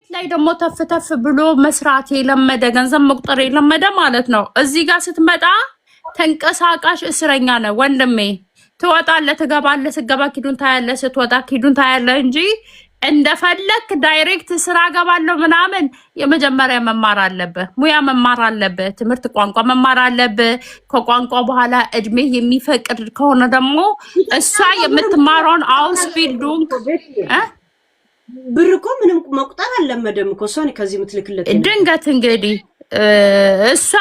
ላይ ደግሞ ተፍ ተፍ ብሎ መስራት የለመደ ገንዘብ መቁጠር የለመደ ማለት ነው። እዚህ ጋር ስትመጣ ተንቀሳቃሽ እስረኛ ነው ወንድሜ። ትወጣለህ፣ ትገባለህ፣ ስትገባ ኪዱን ታያለህ፣ ስትወጣ ኪዱን ታያለህ እንጂ እንደፈለክ ዳይሬክት ስራ ገባለሁ ምናምን የመጀመሪያ መማር አለብህ፣ ሙያ መማር አለብህ፣ ትምህርት ቋንቋ መማር አለብህ። ከቋንቋ በኋላ እድሜ የሚፈቅድ ከሆነ ደግሞ እሷ የምትማረውን አውስቢልዱንግ ብር እኮ ምንም መቁጠር አልለመደም እኮ እሷን ከዚህ የምትልክለት ድንገት እንግዲህ እሷ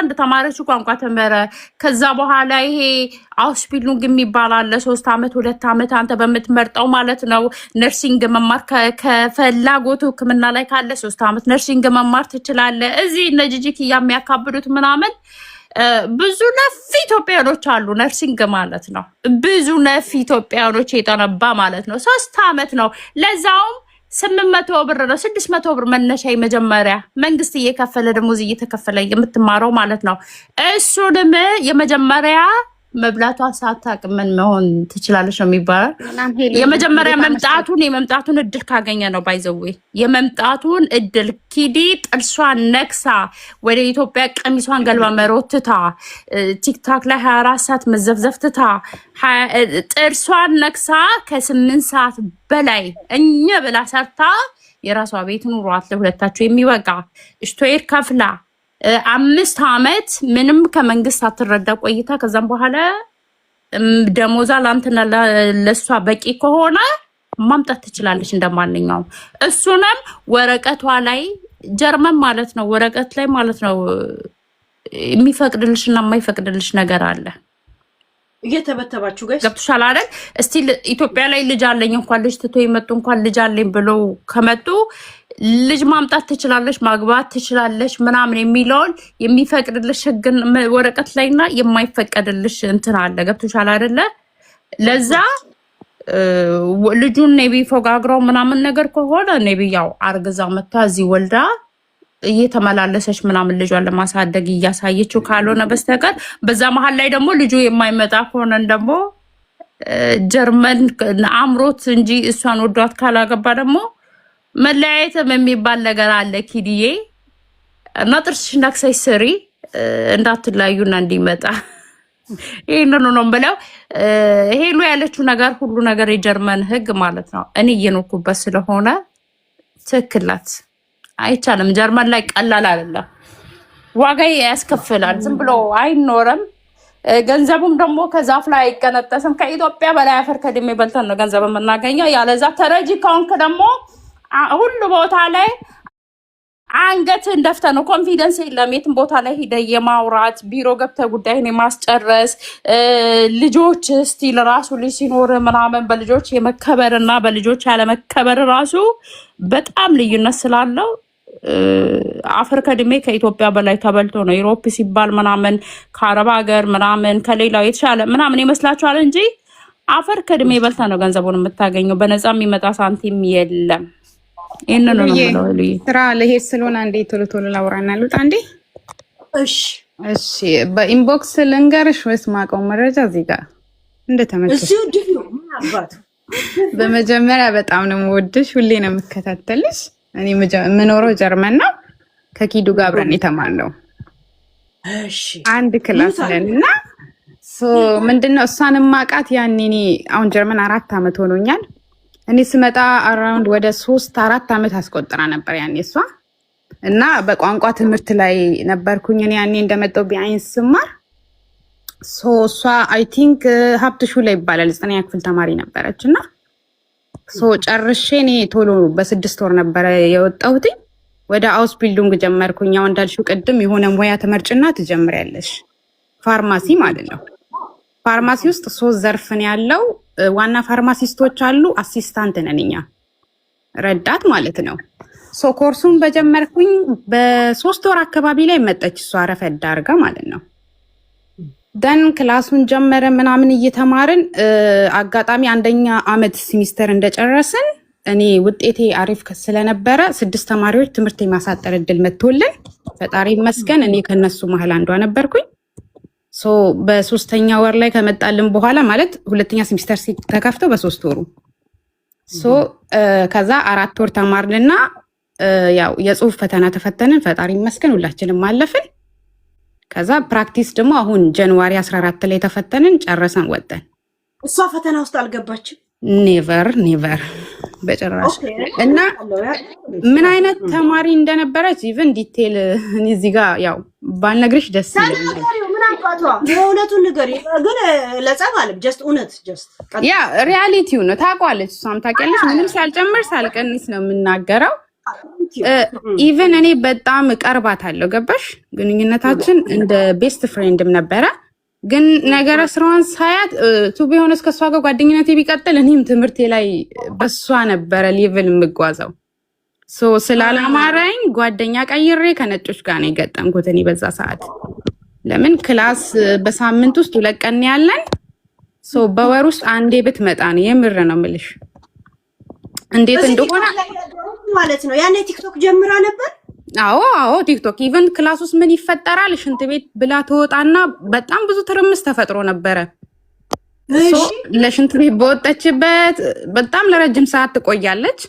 እንደተማረች ቋንቋ ተመረ። ከዛ በኋላ ይሄ አውስቢልዱንግ የሚባል አለ 3 ዓመት 2 ዓመት አንተ በምትመርጠው ማለት ነው። ነርሲንግ መማር ከፍላጎቱ ሕክምና ላይ ካለ 3 ዓመት ነርሲንግ መማር ትችላለህ። እዚህ እነ ጂጂክ የሚያካብዱት ምናምን ብዙ ነፍ ኢትዮጵያኖች አሉ። ነርሲንግ ማለት ነው ብዙ ነፍ ኢትዮጵያኖች የጠነባ ማለት ነው። 3 ዓመት ነው ለዛውም 800 ብር ነው 600 ብር መነሻ የመጀመሪያ መንግስት እየከፈለ ደሞዝ እየተከፈለ የምትማረው ማለት ነው። እሱንም የመጀመሪያ መብላቷን ሳታውቅ ምን መሆን ትችላለች ነው የሚባለው። የመጀመሪያ የመምጣቱን እድል ካገኘ ነው ባይዘዌ የመምጣቱን እድል ኪዲ ጥርሷን ነክሳ ወደ ኢትዮጵያ ቀሚሷን ገልባ መሮትታ ቲክታክ ላይ 24 ሰዓት መዘፍዘፍትታ ጥርሷን ነክሳ ከ8 ሰዓት በላይ እኛ ብላ ሰርታ የራሷ ቤት ኑሯት ለሁለታቸው የሚበቃ እሽቶይር ከፍላ 5 ዓመት ምንም ከመንግስት አትረዳ ቆይታ ከዛም በኋላ ደሞዛ ላንተና ለሷ በቂ ከሆነ ማምጣት ትችላለች እንደማንኛውም። እሱንም ወረቀቷ ላይ ጀርመን ማለት ነው ወረቀት ላይ ማለት ነው የሚፈቅድልሽና የማይፈቅድልሽ ነገር አለ። እየተበተባችሁ ጋር ገብቶሻል አይደል? እስቲ ኢትዮጵያ ላይ ልጅ አለኝ እንኳን ልጅ ትቶ ይመጡ እንኳን ልጅ አለኝ ብለው ከመጡ ልጅ ማምጣት ትችላለሽ፣ ማግባት ትችላለሽ ምናምን የሚለውን የሚፈቅድልሽ ህግን ወረቀት ላይና የማይፈቀድልሽ እንትን አለ። ገብቶሻል አይደለ? ለዛ ልጁን ኔቢ ፎጋግረው ምናምን ነገር ከሆነ ኔቢ ያው አርግዛ መታ እዚህ ወልዳ እየተመላለሰች ምናምን ልጇን ለማሳደግ እያሳየችው ካልሆነ በስተቀር በዛ መሀል ላይ ደግሞ ልጁ የማይመጣ ከሆነ ደግሞ ጀርመን አምሮት እንጂ እሷን ወዷት ካላገባ ደግሞ መለያየትም የሚባል ነገር አለ። ኪድዬ እና ጥርስሽ ነክሰሽ ስሪ እንዳትለያዩና እንዲመጣ ይሄንን ነው ብለው ሄሎ ያለችው ነገር ሁሉ ነገር የጀርመን ህግ ማለት ነው። እኔ እየኖርኩበት ስለሆነ ትክክላት አይቻልም። ጀርመን ላይ ቀላል አይደለም፣ ዋጋ ያስከፍላል። ዝም ብሎ አይኖርም። ገንዘቡም ደግሞ ከዛፍ ላይ አይቀነጠስም። ከኢትዮጵያ በላይ አፈር ከድሜ በልተን ነው ገንዘብ የምናገኘው። ያለዛ ተረጂ ከሆንክ ደግሞ ሁሉ ቦታ ላይ አንገትን ደፍተህ ነው። ኮንፊደንስ የለም። የትም ቦታ ላይ ሂደህ የማውራት ቢሮ ገብተህ ጉዳይን የማስጨረስ ልጆች ስቲል ራሱ ልጅ ሲኖር ምናምን በልጆች የመከበርና በልጆች ያለመከበር ራሱ በጣም ልዩነት ስላለው አፈር ከድሜ ከኢትዮጵያ በላይ ተበልቶ ነው። ዩሮፕ ሲባል ምናምን ከአረብ ሀገር ምናምን ከሌላው የተሻለ ምናምን ይመስላችኋል እንጂ አፈር ከድሜ በልታ ነው ገንዘቡን የምታገኘው። በነፃ የሚመጣ ሳንቲም የለም። ይሄን ነው ነው ስራ ለሄድ ስለሆነ አንዴ ቶሎ ቶሎ ላውራና ልውጣ አንዴ። እሺ በኢንቦክስ ልንገርሽ ወይስ ማቀው መረጃ እዚህ ጋር እንደተመቸሽ? እዚሁ ድፍ ነው አባቱ። በመጀመሪያ በጣም ነው የምወድሽ፣ ሁሌ ነው የምከታተልሽ። እኔ የምኖረው ጀርመን ነው። ከኪዱ ጋር አብረን የተማርነው እሺ አንድ ክላስ ነንና ምንድነው እሷን ማቃት ያኔ እኔ አሁን ጀርመን 4 ዓመት ሆኖኛል። እኔ ስመጣ አራውንድ ወደ 3-4 ዓመት አስቆጥራ ነበር ያኔ እሷ እና በቋንቋ ትምህርት ላይ ነበርኩኝ እኔ ያኔ እንደመጣው ቢአይንስ ስማር እሷ አይ ቲንክ ሀብትሹ ላይ ይባላል 9ኛ ክፍል ተማሪ ነበረችና ጨርሼ እኔ ቶሎ በ6 ወር ነበረ የወጣሁት። ወደ አውስቢልዱንግ ጀመርኩኝ። ያው እንዳልሽው ቅድም የሆነ ሙያ ተመርጭና ትጀምሪያለሽ። ፋርማሲ ማለት ነው። ፋርማሲ ውስጥ 3 ዘርፍ ነው ያለው። ዋና ፋርማሲስቶች አሉ፣ አሲስታንት ነን እኛ፣ ረዳት ማለት ነው። ኮርሱን በጀመርኩኝ በ3 ወር አካባቢ ላይ መጣች እሷ ረፈድ አድርጋ ማለት ነው። ደን ክላሱን ጀመረ ምናምን እየተማርን አጋጣሚ 1ኛ ዓመት ሲሚስተር እንደጨረስን እኔ ውጤቴ አሪፍ ስለነበረ 6 ተማሪዎች ትምህርት የማሳጠር እድል መጥቶልን ፈጣሪ ይመስገን እኔ ከነሱ መሀል አንዷ ነበርኩኝ። በ3ኛ ወር ላይ ከመጣልን በኋላ ማለት 2ኛ ሲሚስተር ተከፍተው በ3 ወሩ ከዛ 4 ወር ተማርንና ያው የጽሁፍ ፈተና ተፈተንን። ፈጣሪ ይመስገን ሁላችንም አለፍን። ከዛ ፕራክቲስ ደግሞ አሁን ጃንዋሪ 14 ላይ ተፈተንን ጨረሰን ወጣን። እሷ ፈተና ውስጥ አልገባችም። ኔቨር በጭራሽ። እና ምን አይነት ተማሪ እንደነበረች ኢቭን ዲቴል እኔ እዚህ ጋር ያው ባልነግርሽ ደስ ይለኛል። ምን አባቷ የእውነቱን ንገሪ ግን ለጸብ አለ ጀስት እውነት ያ ሪያሊቲው ነው። ታውቋለች፣ እሷም ታውቂያለሽ። ምንም ሳልጨምር ሳልቀንስ ነው የምናገረው። ኢቭን እኔ በጣም ቀርባታለሁ፣ ገባሽ? ግንኙነታችን እንደ ቤስት ፍሬንድም ነበረ። ግን ነገረ ስራዋን ሳያት ቱ ቢሆንስ ከሷ ጋር ጓደኝነቴ ቢቀጥል እኔም ትምህርቴ ላይ በሷ ነበረ ሌቭል የምጓዘው። ስላላማረኝ ጓደኛ ቀይሬ ከነጮች ጋር ነው የገጠምኩት እኔ በዛ ሰዓት። ለምን ክላስ በሳምንት ውስጥ 2 ቀን ያለን በወር ውስጥ አንዴ ብትመጣ ነው። የምር ነው የምልሽ እንዴት እንደሆነ ማለት ነው። ያኔ ቲክቶክ ጀምራ ነበር። አዎ ቲክቶክ ኢቨን ክላስ ውስጥ ምን ይፈጠራል? ሽንት ቤት ብላ ተወጣና በጣም ብዙ ትርምስ ተፈጥሮ ነበረ። ለሽንት ቤት በወጣችበት በጣም ለረጅም ሰዓት ትቆያለች።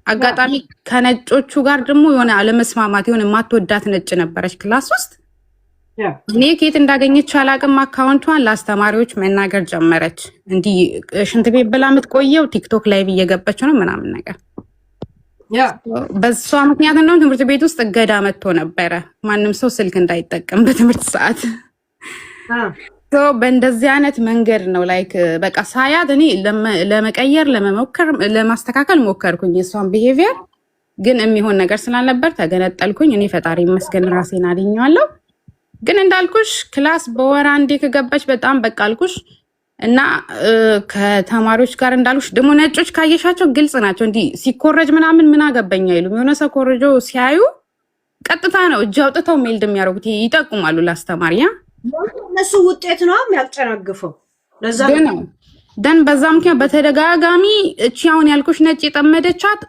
አጋጣሚ ከነጮቹ ጋር ደግሞ የሆነ አለመስማማት፣ የሆነ ማትወዳት ነጭ ነበረች ክላስ ውስጥ። እኔ ከየት እንዳገኘች አላቅም። አካውንቷን ለአስተማሪዎች መናገር ጀመረች። እንዲህ ሽንት ቤት ብላ የምትቆየው ቲክቶክ ላይ እየገባች ነው ምናምን ነገር። በሷ ምክንያት እንደውም ትምህርት ቤት ውስጥ እገዳ መጥቶ ነበረ፣ ማንም ሰው ስልክ እንዳይጠቀም በትምህርት ሰዓት። በእንደዚህ አይነት መንገድ ነው ላይክ በቃ ሳያት እኔ ለመቀየር ለማስተካከል ሞከርኩኝ የሷን ቢሄቪየር፣ ግን የሚሆን ነገር ስላልነበር ተገነጠልኩኝ። እኔ ፈጣሪ ይመስገን ራሴን አድኛለሁ። ግን እንዳልኩሽ ክላስ በወር አንዴ ከገባች በጣም በቃ አልኩሽ። እና ከተማሪዎች ጋር እንዳልኩሽ ደግሞ ነጮች ካየሻቸው ግልጽ ናቸው። እንዲህ ሲኮረጅ ምናምን ምን አገባኝ አይሉም። የሆነ ሰው ኮረጆ ሲያዩ ቀጥታ ነው እጅ አውጥተው ሜልድ የሚያደርጉት፣ ይጠቁማሉ ለአስተማሪያ። እነሱ ውጤት ነው የሚያጨናግፈው። ለዛ ነው ደን በዛ ምክንያት በተደጋጋሚ እቺ አሁን ያልኩሽ ነጭ የጠመደቻት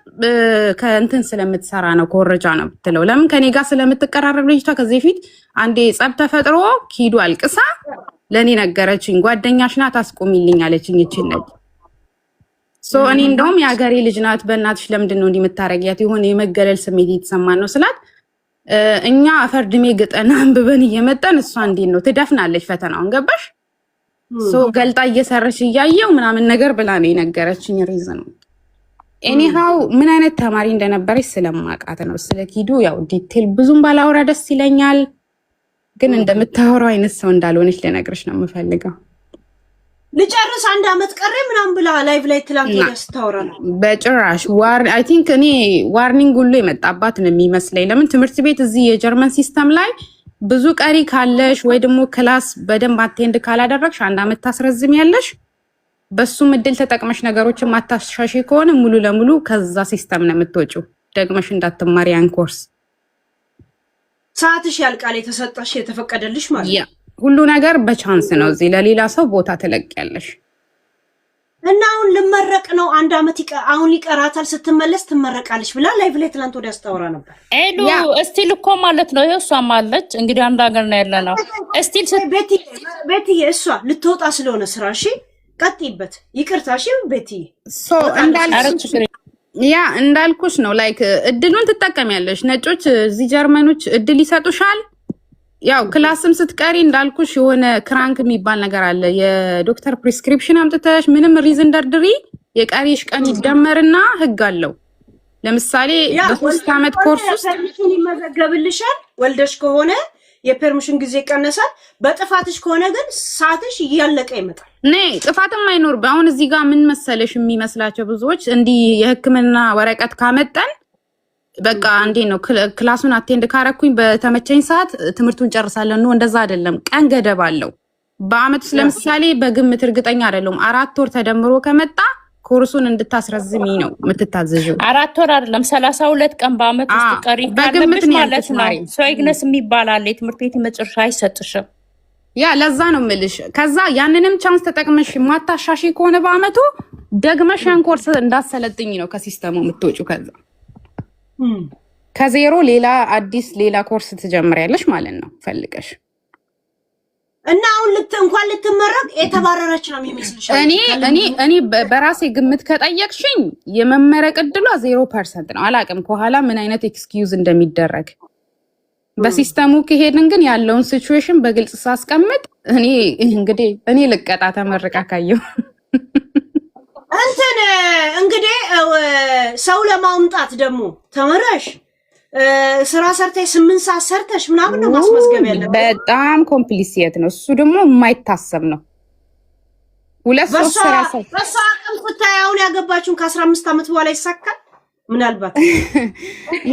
ከእንትን ስለምትሰራ ነው፣ ኮረጃ ነው ብትለው። ለምን ከኔ ጋር ስለምትቀራረብ ልጅቷ ከዚህ ፊት አንዴ ጸብ ተፈጥሮ ኪዱ አልቅሳ ለእኔ ነገረችኝ። ጓደኛሽ ናት አስቆሚልኝ አለችኝ። እችን ነጭ እኔ እንደውም የሀገሬ ልጅ ናት፣ በእናትሽ ለምንድን ነው እንዲህ የምታረጊያት? የሆነ የመገለል ስሜት የተሰማን ነው ስላት፣ እኛ አፈርድሜ ግጠና አንብበን እየመጠን እሷ እንዴት ነው ትደፍናለች ፈተናውን፣ ገባሽ? ገልጣ እየሰረች እያየው ምናምን ነገር ብላ ነው የነገረችኝ። ሪዝን ኤኒሃው ምን አይነት ተማሪ እንደነበረች ስለማውቃት ነው። ስለ ኪዱ ያው ዲቴል ብዙም ባላወራ ደስ ይለኛል፣ ግን እንደምታወራው አይነት ሰው እንዳልሆነች ልነግርሽ ነው የምፈልገው። ልጨርስ 1 አመት ቀረ ምናምን ብላ ላይቭ ላይ ትላንት ስታወራ ነው። በጭራሽ አይ ቲንክ እኔ ዋርኒንግ ሁሉ የመጣባት ነው የሚመስለኝ። ለምን ትምህርት ቤት እዚህ የጀርመን ሲስተም ላይ ብዙ ቀሪ ካለሽ ወይ ደግሞ ክላስ በደንብ አቴንድ ካላደረግሽ 1 አመት ታስረዝሚያለሽ። በሱም እድል ተጠቅመሽ ነገሮችን ማታሻሽ ከሆነ ሙሉ ለሙሉ ከዛ ሲስተም ነው የምትወጪው፣ ደግመሽ እንዳትማሪ ያን ኮርስ። ሰዓትሽ ያልቃል፣ የተሰጠሽ የተፈቀደልሽ ማለት ነው። ሁሉ ነገር በቻንስ ነው። እዚህ ለሌላ ሰው ቦታ ትለቂያለሽ። እና አሁን ልመረቅ ነው 1 አመት አሁን ይቀራታል፣ ስትመለስ ትመረቃለች ብላ ላይቭ ላይ ትላንት ወዲያ አስታወራ ነበር። ኤሉ እስቲል እኮ ማለት ነው ይሄ እሷም አለች እንግዲህ አንድ ሀገር ነው ያለነው። እስቲል ቤትዬ እሷ ልትወጣ ስለሆነ ስራ እሺ፣ ቀጥይበት። ይቅርታ እሺ ቤትዬ። እንዳልኩሽ ነው ላይክ እድሉን ትጠቀሚያለሽ። ነጮች እዚህ ጀርመኖች እድል ይሰጡሻል። ያው ክላስም ስትቀሪ እንዳልኩሽ የሆነ ክራንክ የሚባል ነገር አለ። የዶክተር ፕሪስክሪፕሽን አምጥተሽ ምንም ሪዝን ደርድሪ የቀሪሽ ቀን ይደመርና ህግ አለው። ለምሳሌ በ3 አመት ኮርስ ውስጥ ፐርሚሽን ይመዘገብልሻል። ወልደሽ ከሆነ የፐርሚሽን ጊዜ ይቀነሳል። በጥፋትሽ ከሆነ ግን ሰዓትሽ እያለቀ ይመጣል። ጥፋትም አይኖር። አሁን እዚህ ጋር ምን መሰለሽ የሚመስላቸው ብዙዎች እንዲህ የህክምና ወረቀት ካመጣን በቃ እንዴ ነው ክላሱን አቴንድ ካረኩኝ በተመቸኝ ሰዓት ትምህርቱን ጨርሳለሁ ነው። እንደዛ አይደለም። ቀን ገደብ አለው። በአመት ውስጥ ለምሳሌ በግምት እርግጠኛ አይደለም 4 ወር ተደምሮ ከመጣ ኮርሱን እንድታስረዝሚ ነው የምትታዘዥው። 4 ወር አይደለም 32 ቀን በአመት ውስጥ ቀሪ በግምት ማለት ነው። ሶይግነስ የሚባል አለ። የትምህርት ቤት መጨረሻ አይሰጥሽም። ያ ለዛ ነው የምልሽ። ከዛ ያንንም ቻንስ ተጠቅመሽ ማታሻሺ ከሆነ በአመቱ ደግመሽ ያን ኮርስ እንዳሰለጥኝ ነው ከሲስተሙ የምትወጪው። ከዛ ከዜሮ ሌላ አዲስ ሌላ ኮርስ ትጀምሪያለሽ ማለት ነው ፈልገሽ። እና አሁን እንኳን ልትመረቅ የተባረረች ነው የሚመስልሽ? እኔ በራሴ ግምት ከጠየቅሽኝ የመመረቅ እድሏ 0% ነው። አላቅም ከኋላ ምን አይነት ኤክስኪዩዝ እንደሚደረግ። በሲስተሙ ከሄድን ግን ያለውን ሲቹዌሽን በግልጽ ሳስቀምጥ እኔ ልቀጣ ተመርቃ ካየው እንግዲህ ሰው ለማምጣት ደግሞ ተመረሽ ስራ ሰርተሽ 8 ሰዓት ሰርተሽ ምናምን ነው ማስመዝገብ ያለበት። በጣም ኮምፕሊኬት ነው እሱ ደግሞ የማይታሰብ ነው። 2-3 ስራ በሷ አቅም ስታይ አሁን ያገባችሁን ከ15 ዓመት በኋላ ይሳካል ምናልባት።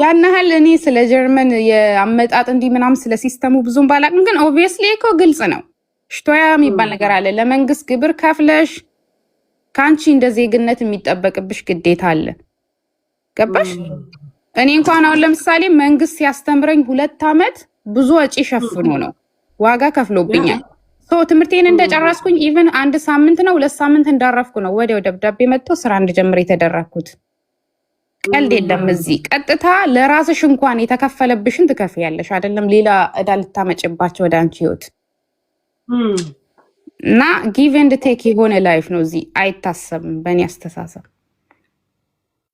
ያን ያህል እኔ ስለ ጀርመን የአመጣጥ እንዲህ ምናምን ስለ ሲስተሙ ብዙም ባላቅም ግን ኦብቪየስሊ እኮ ግልጽ ነው። ሽቶያ የሚባል ነገር አለ። ለመንግስት ግብር ከፍለሽ ካንቺ እንደ ዜግነት የሚጠበቅብሽ ግዴታ አለ። ገባሽ? እኔ እንኳን አሁን ለምሳሌ መንግስት ሲያስተምረኝ 2 ዓመት ብዙ ወጪ ሸፍኖ ነው ዋጋ ከፍሎብኛል። ትምህርቴን እንደጨረስኩኝ ኢቭን 1 ሳምንት ነው 2 ሳምንት እንዳረፍኩ ነው ወዲያው ደብዳቤ መጥቶ ስራ እንድጀምር የተደረኩት። ቀልድ የለም እዚህ። ቀጥታ ለራስሽ እንኳን የተከፈለብሽን ትከፍያለሽ አይደለም ሌላ እዳ ልታመጭባቸው ወደ አንቺ ህይወት እና ጊቭ ኤንድ ቴክ የሆነ ላይፍ ነው እዚህ አይታሰብም በእኔ አስተሳሰብ።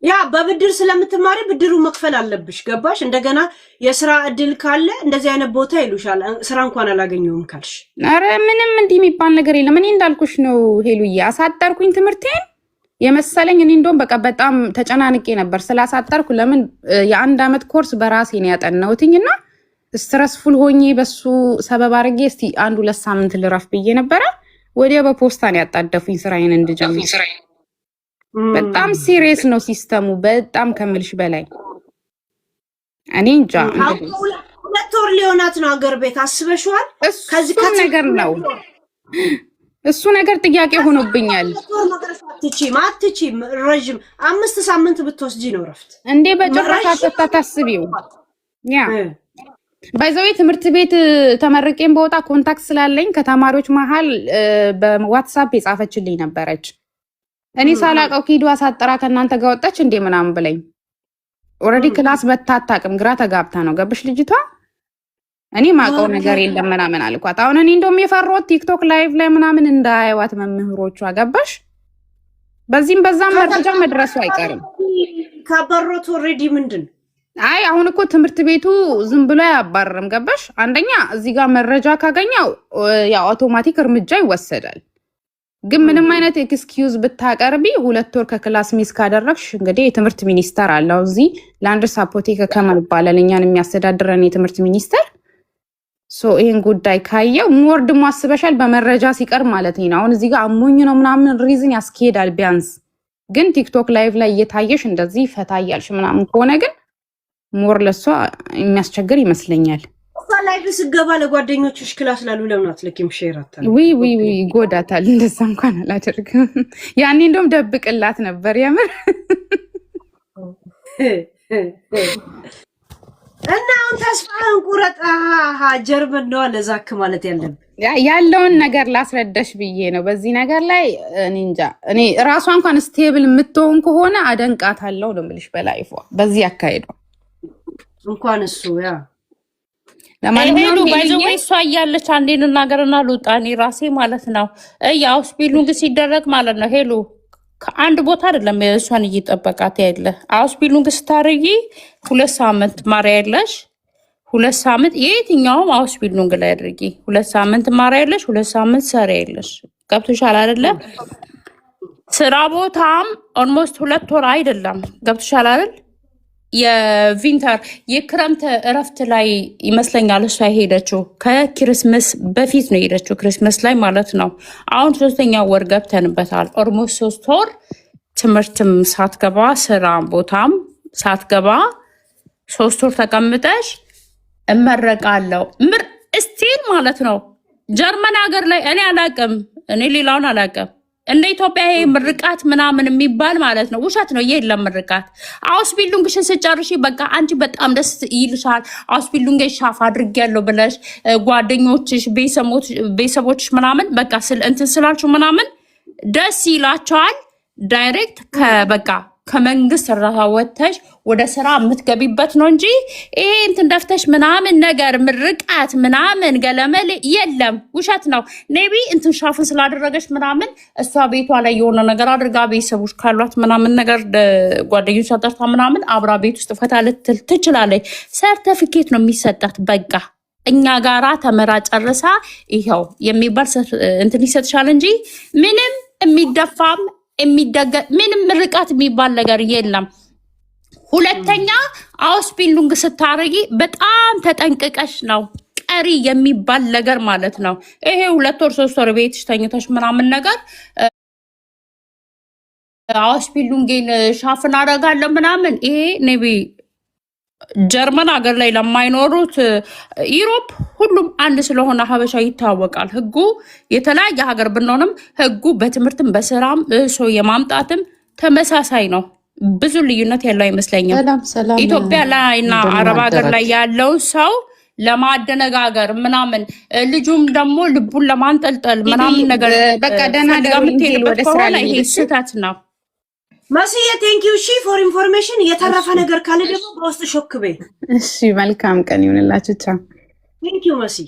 ያ በብድር ስለምትማሪ ብድሩ መክፈል አለብሽ። ገባሽ? እንደገና የስራ እድል ካለ እንደዚህ አይነት ቦታ ይሉሻል። ስራ እንኳን አላገኘውም ካልሽ አረ ምንም እንዲህ የሚባል ነገር የለም። እኔ እንዳልኩሽ ነው ሄሉዬ፣ አሳጠርኩኝ ትምህርቴን የመሰለኝ። እኔ እንደውም በቃ በጣም ተጨናንቄ ነበር ስላሳጠርኩ። ለምን የ1 ዓመት ኮርስ በራሴ ነው ያጠናሁትኝና ስትረስፉል ሆኜ በሱ ሰበብ አድርጌ እስቲ 1-2 ሳምንት ልረፍ ብዬ ነበረ። ወዲያ በፖስታ ነው ያጣደፉኝ ስራዬን እንድጀምር። በጣም ሲሪየስ ነው ሲስተሙ፣ በጣም ከምልሽ በላይ። እኔ እንጃ 2 ወር ሊሆናት ነው አገር ቤት አስበሽዋል? ከዚህ ነገር ነው እሱ ነገር ጥያቄ ሆኖብኛል። አትችይም ረጅም 5 ሳምንት ብትወስጂ ነው ረፍት እንዴ? በጭራሽ አታስቢው። ያ ባይዘው ትምህርት ቤት ተመርቄም በወጣ ኮንታክት ስላለኝ ከተማሪዎች መሃል በዋትስአፕ የጻፈችልኝ ነበረች። እኔ ሳላቀው ኪዱ አሳጥራ ከእናንተ ጋር ወጣች እንዴ ምናምን ብለኝ። ኦልሬዲ ክላስ በታጣቅም ግራ ተጋብታ ነው ገበሽ ልጅቷ። እኔ ማቀው ነገር የለም ምናምን አልኳት። አሁን እኔ እንደውም የፈሮት ቲክቶክ ላይቭ ላይ ምናምን እንዳያዩት መምህሮቿ ገባሽ። በዚህም በዛም መረጃ መድረሱ አይቀርም። ካበሮት ኦልሬዲ ምንድን አይ አሁን እኮ ትምህርት ቤቱ ዝም ብሎ አያባረርም ገባሽ። አንደኛ እዚህ ጋር መረጃ ካገኘው ያ አውቶማቲክ እርምጃ ይወሰዳል። ግን ምንም አይነት ኤክስኪዩዝ ብታቀርቢ 2 ወር ከክላስ ሚስ ካደረግሽ እንግዲህ የትምህርት ሚኒስተር አለው እዚህ ላንድስ አፖቴክ ከመል ይባላል እኛን የሚያስተዳድረን የትምህርት ሚኒስተር። ይሄን ጉዳይ ካየው ሞር ደሞ አስበሻል በመረጃ ሲቀር ማለት ነው። አሁን እዚህ ጋር አሞኝ ነው ምናምን ሪዝን ያስኬዳል ቢያንስ። ግን ቲክቶክ ላይቭ ላይ እየታየሽ እንደዚህ ፈታያልሽ ምናምን ከሆነ ግን ሞር ለሷ የሚያስቸግር ይመስለኛል። ላይቭ ስገባ ለጓደኞችሽ ክላስ ላሉ ለምን አትልኪም? ሼር አታል ዊ ጎዳታል። እንደዛ እንኳን አላደርግም። ያኔ እንደውም ደብቅላት ነበር የምር። እና አሁን ተስፋህን ቁረጣ ጀርመን ነው ለዛክ ማለት ያለውን ነገር ላስረዳሽ ብዬ ነው። በዚህ ነገር ላይ እኔ እንጃ። እኔ ራሷ እንኳን ስቴብል የምትሆን ከሆነ አደንቃታለሁ ነው የምልሽ። በላይፏ በዚህ አካሄዷ እንኳን እሱ ያ ለማንኛውም ባይዘው እሷ እያለች አንዴ እንናገርና ልውጣ እኔ ራሴ ማለት ነው። ያው ስፒሉንግ ሲደረግ ማለት ነው ሄሉ ከአንድ ቦታ አይደለም እሷን እየጠበቃት ያለ። አውስቢሉንግ ስታረጊ 2 ሳምንት ማሪያ ያለሽ 2 ሳምንት የትኛውም አውስቢሉንግ ላይ አድርጊ። 2 ሳምንት ማሪያ ያለሽ 2 ሳምንት ሰራ ያለሽ ገብቶሻል አይደለ? ስራ ቦታም ኦልሞስት 2 ወር አይደለም ገብቶሻል አይደል? የቪንተር የክረምት እረፍት ላይ ይመስለኛል እሷ ሄደችው። ከክሪስማስ በፊት ነው ሄደችው፣ ክሪስማስ ላይ ማለት ነው። አሁን 3ኛ ወር ገብተንበታል። ኦልሞስት 3 ወር ትምህርትም ሳትገባ ስራ ቦታም ሳትገባ 3 ወር ተቀምጠሽ እመረቃለሁ ምር ስቲል ማለት ነው። ጀርመን ሀገር ላይ እኔ አላቅም፣ እኔ ሌላውን አላቅም። እንደ ኢትዮጵያ ይሄ ምርቃት ምናምን የሚባል ማለት ነው ውሸት ነው። የለም ምርቃት። አውስቢሉንግሽን ስጨርሺ በቃ አንቺ በጣም ደስ ይልሻል። አውስቢሉንግሽ ሻፍ አድርጌያለሁ ብለሽ ጓደኞችሽ፣ ቤተሰቦችሽ ምናምን በቃ እንትን ስላልችሁ ምናምን ደስ ይላቸዋል። ዳይሬክት ከበቃ ከመንግስት እርዳታ ወጥተሽ ወደ ስራ የምትገቢበት ነው እንጂ ይሄ እንትን ደፍተሽ ምናምን ነገር ምርቃት ምናምን ገለመል የለም። ውሸት ነው። ኔቢ እንትን ሻፍን ስላደረገች ምናምን እሷ ቤቷ ላይ የሆነ ነገር አድርጋ ቤተሰቦች ካሏት ምናምን ነገር ጓደኞቿ ጠርታ ምናምን አብራ ቤት ውስጥ ፈታ ልትል ትችላለች። ሰርተፊኬት ነው የሚሰጣት። በቃ እኛ ጋራ ተመራ ጨርሳ ይኸው የሚባል እንትን ይሰጥሻል እንጂ ምንም የሚደፋም ምንም ምርቃት የሚባል ነገር የለም። ሁለተኛ አውስፒልዱንግ ስታረጊ በጣም ተጠንቅቀሽ ነው ቀሪ የሚባል ነገር ማለት ነው። ይሄ 2 ወር 3 ወር ቤትሽ ተኝተሽ ምናምን ነገር አውስፒልዱንግን ሻፍን አደርጋለሁ ምናምን ይሄ ኔቢ ጀርመን ሀገር ላይ ለማይኖሩት ዩሮፕ ሁሉም አንድ ስለሆነ ሀበሻ ይታወቃል። ህጉ የተለያየ ሀገር ብንሆንም ህጉ በትምህርትም በስራም ሰው የማምጣትም ተመሳሳይ ነው። ብዙ ልዩነት ያለው አይመስለኝም። ኢትዮጵያ ላይና አረብ ሀገር ላይ ያለው ሰው ለማደነጋገር ምናምን ልጁም ደግሞ ልቡን ለማንጠልጠል ምናምን ነገር በቃ ደህና የምትሄድበት ከሆነ ይሄ ስህተት ነው። ማስዬ ቴንኪው እሺ ፎር ኢንፎርሜሽን። የተረፈ ነገር ካለ ደግሞ በውስጥ ሾክ በይ እሺ። መልካም ቀን ይሁንላችሁ። ቻው ቴንኪው ማስዬ።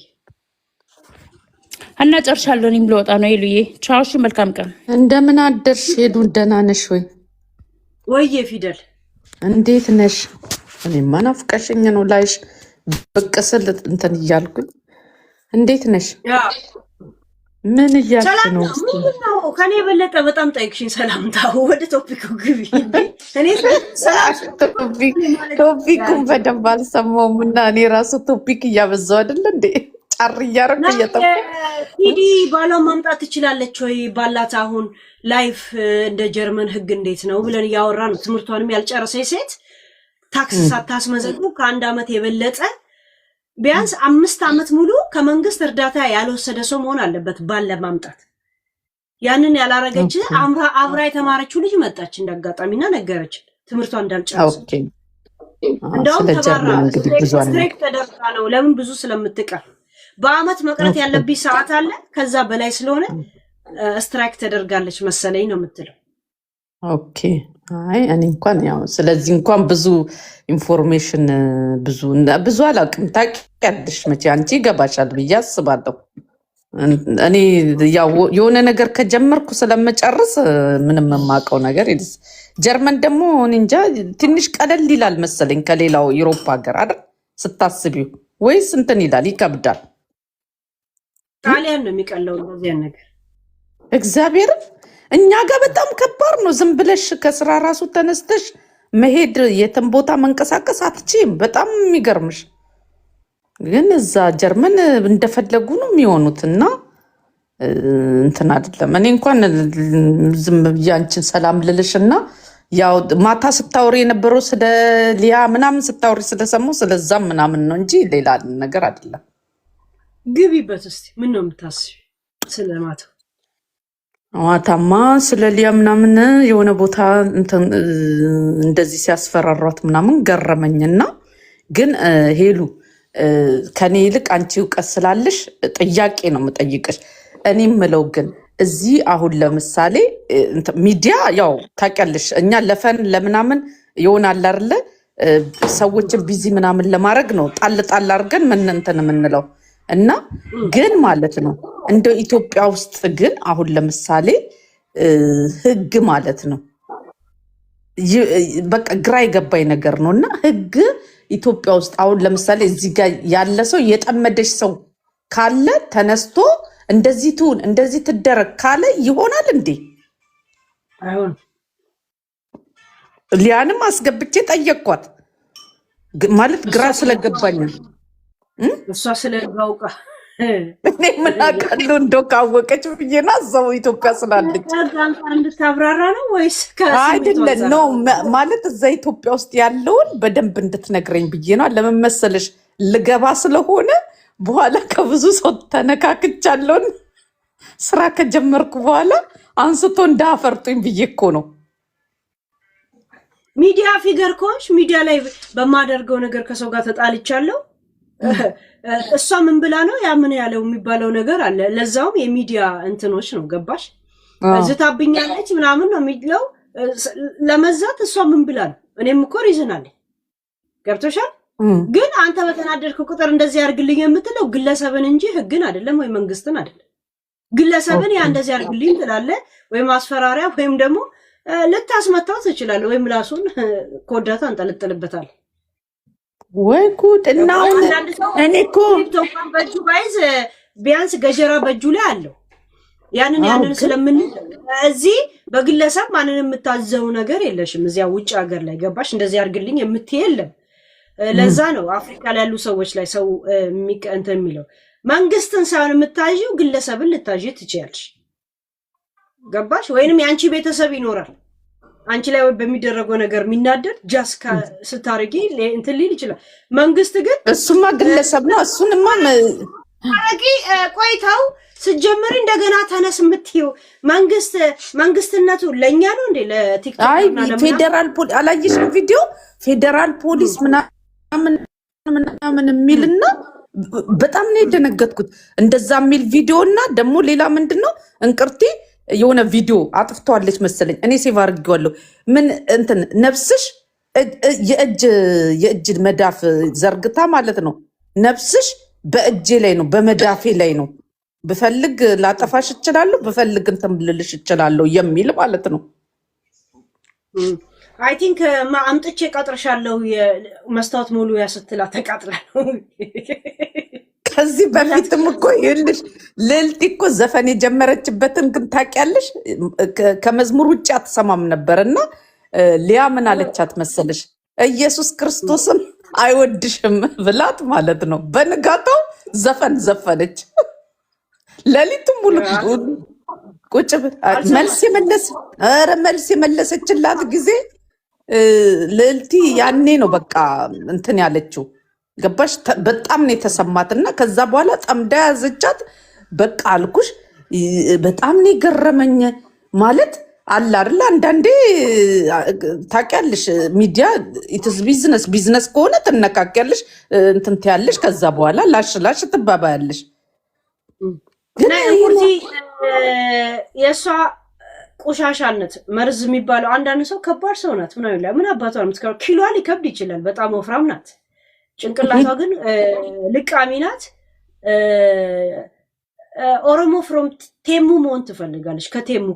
እና ጨርሻለሁ። እኔም ልወጣ ነው ይሉዬ። ቻው እሺ። መልካም ቀን። እንደምን አደርሽ ሄዱ? ደህና ነሽ ወይ? ወይዬ ፊደል እንዴት ነሽ? እኔማ ናፍቀሽኝ ነው ላይሽ ብቅ ስል እንትን እያልኩኝ። እንዴት ነሽ? ምን እያልሽ ነው? ከኔ የበለጠ በጣም ጠይቅሽኝ። ሰላምታው ወደ ቶፒኩ ግቢ። እኔ ቶፒኩን በደንብ አልሰማሁም እና እኔ ራሱ ቶፒክ እያበዛው አይደለ እንዴ? ጫር እያረኩ እየጠፋ ሂዲ ባሏን ማምጣት ትችላለች ወይ ባላት አሁን ላይፍ እንደ ጀርመን ህግ እንዴት ነው ብለን እያወራ ነው። ትምህርቷንም ያልጨረሰች ሴት ታክስ ሳታስመዘግቡ ከ1 ዓመት የበለጠ ቢያንስ 5 ዓመት ሙሉ ከመንግስት እርዳታ ያልወሰደ ሰው መሆን አለበት ባል ለማምጣት። ያንን ያላረገች አብራ የተማረችው ልጅ መጣች እንዳጋጣሚና ነገረች ትምህርቷን እንዳልጨረሰች። እንደውም ተባራ ስትሬክ ተደርጋ ነው። ለምን ብዙ ስለምትቀር በአመት መቅረት ያለብኝ ሰዓት አለ ከዛ በላይ ስለሆነ ስትራይክ ተደርጋለች መሰለኝ ነው የምትለው። ኦኬ አይ እኔ እንኳን ያው ስለዚህ እንኳን ብዙ ኢንፎርሜሽን ብዙ አላውቅም። ታውቂያለሽ መቼ አንቺ ይገባሻል ብዬ አስባለሁ። እኔ ያው የሆነ ነገር ከጀመርኩ ስለመጨረስ ምንም የማውቀው ነገር የለም። ጀርመን ደግሞ እንጃ ትንሽ ቀለል ይላል መሰለኝ ከሌላው ዩሮፕ ሀገር አይደል ስታስቢው፣ ወይስ እንትን ይላል ይከብዳል? ጣሊያን ነው የሚቀለው እንደዚህ ነገር እግዚአብሔርን እኛ ጋር በጣም ከባድ ነው። ዝም ብለሽ ከስራ ራሱ ተነስተሽ መሄድ የትም ቦታ መንቀሳቀስ አትችይም። በጣም የሚገርምሽ ግን እዛ ጀርመን እንደፈለጉ ነው የሚሆኑት እና እንትን አይደለም። እኔ እንኳን ዝም ብዬ አንቺን ሰላም ልልሽ እና ያው ማታ ስታወሪ የነበረው ስለ ሊያ ምናምን ስታወሪ ስለሰማሁ ስለዛም ምናምን ነው እንጂ ሌላ ነገር አይደለም። ግቢበት እስቲ ምን ነው የምታስቢው ስለማታ? ማታማ ስለ ሊያ ምናምን የሆነ ቦታ እንደዚህ ሲያስፈራሯት ምናምን ገረመኝና ግን ሄሉ ከኔ ይልቅ አንቺ እውቀት ስላለሽ ጥያቄ ነው የምጠይቅሽ። እኔ የምለው ግን እዚህ አሁን ለምሳሌ ሚዲያ ያው ታውቂያለሽ እኛ ለፈን ለምናምን ይሆናል አይደለ ሰዎችን ቢዚ ምናምን ለማድረግ ነው ጣል ጣል አድርገን ምን እንትን የምንለው እና ግን ማለት ነው እንደ ኢትዮጵያ ውስጥ ግን አሁን ለምሳሌ ህግ ማለት ነው በቃ ግራ የገባኝ ነገር ነው። እና ህግ ኢትዮጵያ ውስጥ አሁን ለምሳሌ እዚህ ጋር ያለ ሰው የጠመደሽ ሰው ካለ ተነስቶ እንደዚህ ትሁን እንደዚህ ትደረግ ካለ ይሆናል እንዴ? አይሆን። ሊያንም አስገብቼ ጠየቅኳት ማለት ግራ ስለገባኝ እሷ ስለጋውቃ እኔ ምን አውቃለሁ እንደው ካወቀች ብዬ ነው እዛው ኢትዮጵያ ስላለች እንድታብራራ ነው ወይስ አይደለም ነው ማለት እዛ ኢትዮጵያ ውስጥ ያለውን በደንብ እንድትነግረኝ ብዬ ነው። ለምን መሰለሽ ልገባ ስለሆነ በኋላ ከብዙ ሰው ተነካክቻለሁ። ስራ ከጀመርኩ በኋላ አንስቶ እንዳፈርጡኝ ብዬ እኮ ነው። ሚዲያ ፊገር ኮንሽ ሚዲያ ላይ በማደርገው ነገር ከሰው ጋር ተጣልቻለሁ እሷ ምን ብላ ነው ያ ምን ያለው የሚባለው ነገር አለ። ለዛውም የሚዲያ እንትኖች ነው ገባሽ? ዝታብኛለች ምናምን ነው የሚለው ለመዛት እሷ ምን ብላ ነው? እኔም እኮ ሪዝን አለኝ። ገብቶሻል? ግን አንተ በተናደድክ ቁጥር እንደዚህ ያርግልኝ የምትለው ግለሰብን እንጂ ህግን አይደለም ወይ መንግስትን አይደለም። ግለሰብን ያ እንደዚህ ያርግልኝ ትላለህ ወይ ማስፈራሪያ ወይም ደግሞ ልታስመታው ትችላለህ ወይ ምላሱን ኮዳታ አንጠልጥልበታል። ወይ ጉድ! እና እኔ እኮ በእጁ ባይዝ ቢያንስ ገጀራ በእጁ ላይ አለው። ያንን ስለምን እዚህ በግለሰብ ማንን የምታዘው ነገር የለሽም። እዚያ ውጭ ሀገር ላይ ገባሽ እንደዚህ ያርግልኝ የምትይ የለም። ለዛ ነው አፍሪካ ላይ ያሉ ሰዎች ላይ ሰው እንትን የሚለው መንግስትን ሳይሆን የምታዥው ግለሰብን ልታዥ ትችያለሽ። ገባሽ? ወይንም የአንቺ ቤተሰብ ይኖራል አንቺ ላይ በሚደረገው ነገር የሚናደድ ጃስካ ስታረጊ እንትን ሊል ይችላል። መንግስት ግን እሱማ ግለሰብ ነው። እሱንማ አረጊ ቆይታው ስጀምሪ እንደገና ተነስ የምትይው መንግስትነቱ ለኛ ነው እንዴ? ለቲክቶክ እና ፌደራል ፖሊስ አላየሽም? ቪዲዮ ፌደራል ፖሊስ ምናምን የሚልና በጣም ነው የደነገጥኩት። እንደዛ የሚል ቪዲዮ እና ደግሞ ሌላ ምንድነው እንቅርቲ የሆነ ቪዲዮ አጥፍተዋለች መሰለኝ። እኔ ሴቭ አድርጌዋለሁ። ምን እንትን ነፍስሽ የእጅ መዳፍ ዘርግታ ማለት ነው። ነፍስሽ በእጄ ላይ ነው፣ በመዳፌ ላይ ነው። ብፈልግ ላጠፋሽ እችላለሁ፣ ብፈልግ እንትን ልልሽ እችላለሁ የሚል ማለት ነው። አይ ቲንክ አምጥቼ ቀጥርሻለሁ መስታወት ሙሉ ያስትላ ተቃጥላለሁ። ከዚህ በፊትም እኮ ይኸውልሽ ልዕልት እኮ ዘፈን የጀመረችበትን ግን ታውቂያለሽ? ከመዝሙር ውጭ አትሰማም ነበርና ሊያ ምን አለቻት መሰለሽ? ኢየሱስ ክርስቶስም አይወድሽም ብላት ማለት ነው። በንጋታው ዘፈን ዘፈነች። ሌሊቱም ሙሉ ቁጭ መልስ የመለሰችላት ጊዜ ልዕልቲ ያኔ ነው በቃ እንትን ያለችው። ገባሽ? በጣም ነው የተሰማትና ከዛ በኋላ ጠምዳ ያዘቻት። በቃ አልኩሽ በጣም ነው የገረመኝ። ማለት አለ አይደል አንዳንዴ ታውቂያለሽ፣ ሚዲያ ኢትስ ቢዝነስ ከሆነ ትነካኪያለሽ፣ እንትን ትያለሽ። ከዛ በኋላ ላሽ ትባባያለሽ። ግን እንቁርቲ የእሷ ቆሻሻነት መርዝ የሚባለው አንዳንድ ሰው ከባድ ሰው ናት ምናምን ይላል። ምን አባቷ ነው የምትከራው? ኪሎዋ ሊከብድ ይችላል። በጣም ወፍራም ናት። ጭንቅላቷ ግን ልቃሚ ናት። ኦሮሞ ፍሮም ቴሙ መሆን ትፈልጋለች። ከቴሙ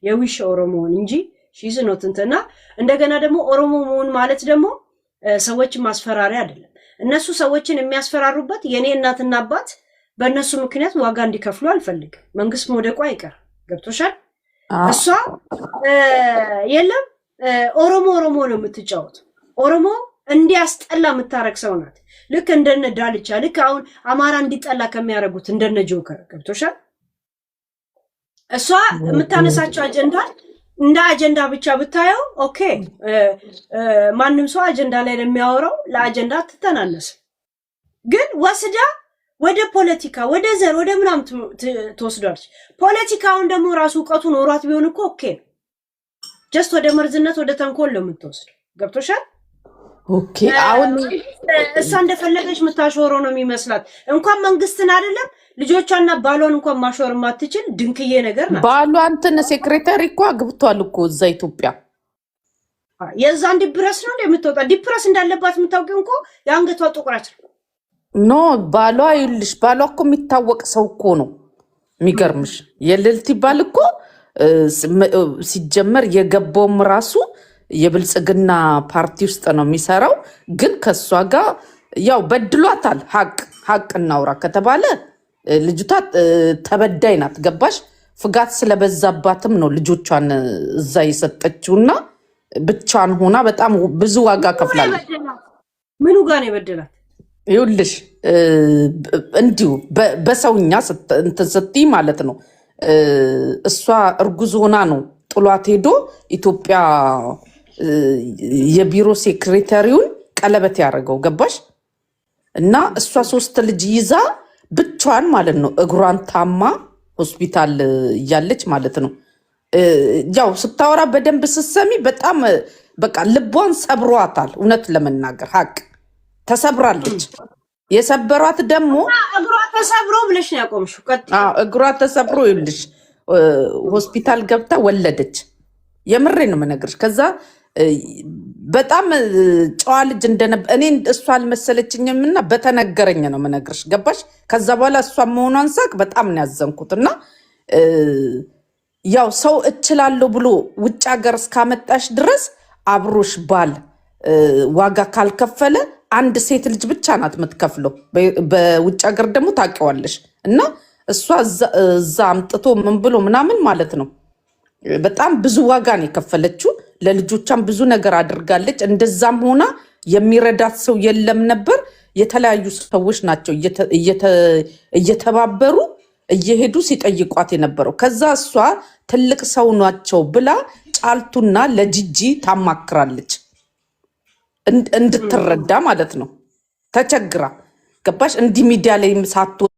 የዊሽ ኦሮሞውን እንጂ ሺዝ ኖት እንትና። እንደገና ደግሞ ኦሮሞ መሆን ማለት ደግሞ ሰዎችን ማስፈራሪያ አይደለም። እነሱ ሰዎችን የሚያስፈራሩበት የኔ እናትና አባት በእነሱ ምክንያት ዋጋ እንዲከፍሉ አልፈልግም። መንግስት መውደቁ አይቀር። ገብቶሻል? እሷ የለም ኦሮሞ ነው የምትጫወት። ኦሮሞ እንዲያስጠላ የምታረግ ሰው ናት። ልክ እንደነ ዳልቻ፣ ልክ አሁን አማራ እንዲጠላ ከሚያደርጉት እንደነ ጆከር። ገብቶሻል? እሷ የምታነሳቸው አጀንዳ እንደ አጀንዳ ብቻ ብታየው ኦኬ። ማንም ሰው አጀንዳ ላይ ለሚያወራው ለአጀንዳ ትተናነስ። ግን ወስዳ ወደ ፖለቲካ፣ ወደ ዘር፣ ወደ ምናምን ትወስዷለች። ፖለቲካውን ደግሞ ራሱ እውቀቱ ኖሯት ቢሆን እኮ ኦኬ። ጀስት ወደ መርዝነት፣ ወደ ተንኮል ነው የምትወስድ። ገብቶሻል? ኦኬ። አሁን እሷ እንደፈለገች የምታሾረው ነው የሚመስላት። እንኳን መንግስትን አይደለም ልጆቿና ባሏን እንኳን ማሾር የማትችል ድንክዬ ነገር ናት። ባሏ እንትን ሴክሬታሪ እኮ አግብቷል እኮ እዛ ኢትዮጵያ። የዛን ዲፕረስ ነው የምትወጣ። ዲፕረስ እንዳለባት የምታውቂው እኮ የአንገቷ ጥቁረት ነው። ኖ ባሏ ይልሽ፣ ባሏ እኮ የሚታወቅ ሰው እኮ ነው። የሚገርምሽ የልዕልት ባል እኮ ሲጀመር የገባውም ራሱ የብልጽግና ፓርቲ ውስጥ ነው የሚሰራው። ግን ከእሷ ጋር ያው በድሏታል። ሀቅ እናውራ ከተባለ ልጅቷ ተበዳይ ናት። ገባሽ? ፍጋት ስለበዛባትም ነው ልጆቿን እዛ የሰጠችውና ብቻዋን ሆና በጣም ብዙ ዋጋ ከፍላለች። ምኑ ጋር ነው የበደላት? ይኸውልሽ እንዲሁ በሰውኛ እንትን ስትይ ማለት ነው። እሷ እርጉዝ ሆና ነው ጥሏት ሄዶ ኢትዮጵያ የቢሮ ሴክሬታሪውን ቀለበት ያደረገው። ገባሽ? እና እሷ 3 ልጅ ይዛ ብቻዋን ማለት ነው እግሯን ታማ ሆስፒታል እያለች ማለት ነው። ያው ስታወራ በደንብ ስትሰሚ በጣም በቃ ልቧን ሰብሯታል። እውነት ለመናገር ሀቅ ተሰብራለች። የሰበሯት ደግሞ እግሯ ተሰብሮ ብለሽ ነው ያቆምሽው? እግሯ ተሰብሮ ይልሽ ሆስፒታል ገብታ ወለደች። የምሬ ነው የምነግርሽ። ከዛ በጣም ጨዋ ልጅ እኔ እሷ አልመሰለችኝም እና በተነገረኝ ነው የምነግርሽ። ገባሽ? ከዛ በኋላ እሷ መሆኗን ሳቅ በጣም ነው ያዘንኩት። እና ያው ሰው እችላለሁ ብሎ ውጭ ሀገር እስካመጣሽ ድረስ አብሮሽ ባል ዋጋ ካልከፈለ አንድ ሴት ልጅ ብቻ ናት የምትከፍለው። በውጭ ሀገር ደግሞ ታውቂዋለሽ። እና እሷ እዛ አምጥቶ ምን ብሎ ምናምን ማለት ነው በጣም ብዙ ዋጋ ነው የከፈለችው። ለልጆቿም ብዙ ነገር አድርጋለች። እንደዛም ሆና የሚረዳት ሰው የለም ነበር። የተለያዩ ሰዎች ናቸው እየተባበሩ እየሄዱ ሲጠይቋት የነበረው። ከዛ እሷ ትልቅ ሰው ናቸው ብላ ጫልቱና ለጂጂ ታማክራለች እንድትረዳ ማለት ነው። ተቸግራ ገባሽ? እንዲህ ሚዲያ ላይ ሳትወጣ